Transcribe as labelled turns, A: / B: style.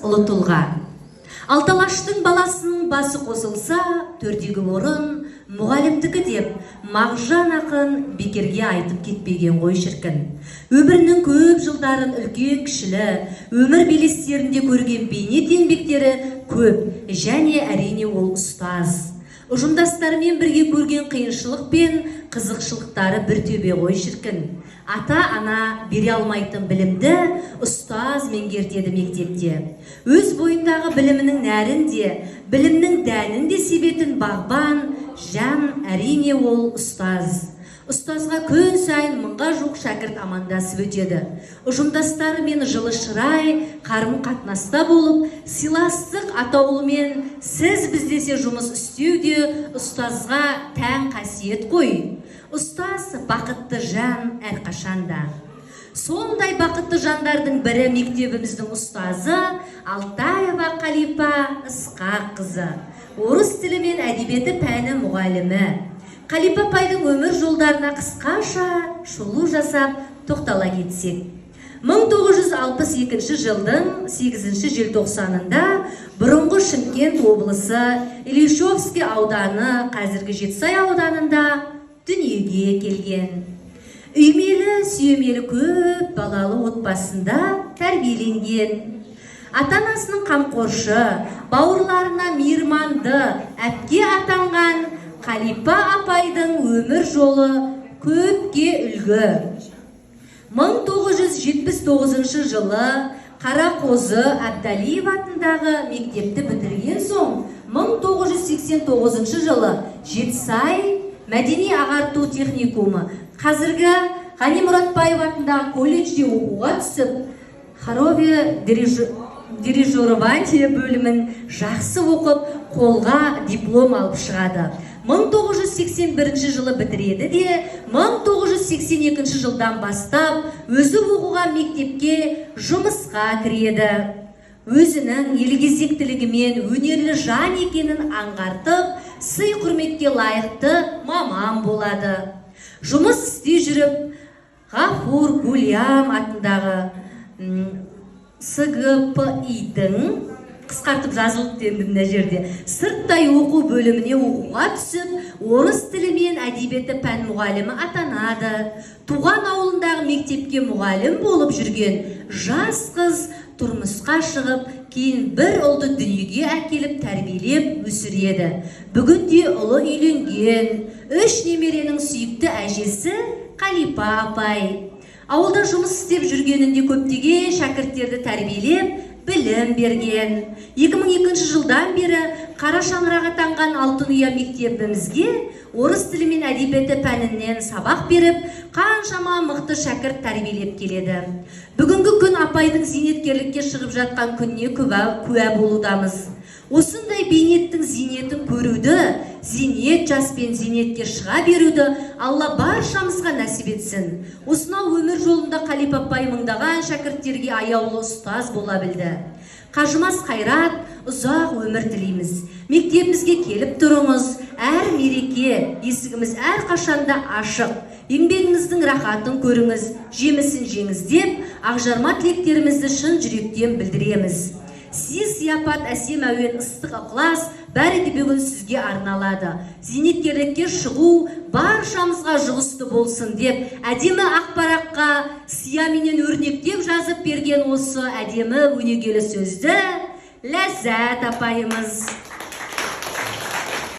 A: ұлы тұлға. Алталаштың баласының басы қосылса, төрдегі орын мұғалімдікі деп Мағжан ақын бекерге айтып кетпеген ғой шіркін. Өмірінің көп жылдарын үлкен кішілі, өмір белестерінде көрген бейнет еңбектері көп, және әрине ол ұстаз. Ұжымдастарымен бірге көрген қиыншылық пен қызықшылықтары бір төбе ғой шіркін. Ата-ана бере алмайтын білімді ұстаз меңгертеді мектепте. Өз бойындағы білімінің нәрін де, білімнің дәнін де себетін бағбан, жан, әрине ол ұстаз. Ұстазға күн сайын мыңға жуық шәкірт амандасып өтеді. Ұжымдастарымен жылы шырай, қарым қатынаста болып, сыйластық атаулымен сіз біздесе жұмыс істеу де ұстазға тән қасиет қой. Ұстаз бақытты жан әрқашанда. Сондай бақытты жандардың бірі мектебіміздің ұстазы Алтаева Қалипа Ысқаққызы. Орыс тілі мен әдебиеті пәні мұғалімі. Қалипа апайдың өмір жолдарына қысқаша шолу жасап тоқтала кетсек. 1962 жылдың 8 желтоқсанында бұрынғы Шымкент облысы Ильичевский ауданы, қазіргі Жетісай ауданында дүниеге келген. Үймелі, сүйемелі көп балалы отбасында тәрбиеленген. Ата-анасының қамқоршы, бауырларына мейірманды әпке атанған Қалипа апайдың өмір жолы көпке үлгі. 1979 жылы Қарақозы Әбдалиев атындағы мектепті бітірген соң, 1989 жылы Жетісай мәдени ағарту техникумы, қазіргі Ғани Мұратбаев атындағы колледжде оқуға түсіп, хоровия дирижирование бөлімін жақсы оқып, қолға диплом алып шығады. 1981 жылы бітіреді де, 1982 жылдан бастап өзі оқуға мектепке жұмысқа кіреді. Өзінің елгезектілігімен өнерлі жан екенін аңғартып, сый құрметке лайықты маман болады. Жұмыс істей жүріп, Ғафур Гулям атындағы СГПИ-дің, қысқартып жазылып енді мына жерде, сырттай оқу бөліміне оқуға түсіп, орыс тілі мен әдебиеті пән мұғалімі атанады. Туған ауылындағы мектепке мұғалім болып жүрген жас қыз тұрмысқа шығып, кейін бір ұлды дүниеге әкеліп тәрбиелеп өсіреді. Бүгінде ұлы үйленген, 3 немеренің сүйікті әжесі Қалипа апай. Ауылда жұмыс істеп жүргенінде көптеген шәкірттерді тәрбиелеп, білім берген. 2002 жылдан бері Қара шаңырақ атанған Алтын ұя мектебімізге орыс тілі мен әдебиеті пәнінен сабақ беріп, қаншама мықты шәкірт тәрбиелеп келеді. Бүгінгі күн апайдың зейнеткерлікке шығып жатқан күніне куә болудамыз. Осындай бейнеттің зейнетін көруді, зейнет жаспен зейнетке шыға беруді Алла баршамызға нәсіп етсін. Осынау өмір жолында Қалипа апай мыңдаған шәкірттерге аяулы ұстаз бола білді. Қажымас қайрат, ұзақ өмір тілейміз. Мектебімізге келіп тұрыңыз, әр мереке, есігіміз әр қашанда ашық. Еңбегіңіздің рахатын көріңіз, жемісін жеңіз деп, ақжарма тілектерімізді шын жүректен білдіреміз. Сіз сияпат, әсем әуен, ыстық ықылас бәрі де бүгін сізге арналады. Зейнеткерлікке шығу баршамызға жұғысты болсын деп, әдемі ақпараққа сияменен өрнектеп жазып берген осы әдемі өнегелі сөзді Ләззат апайымыз.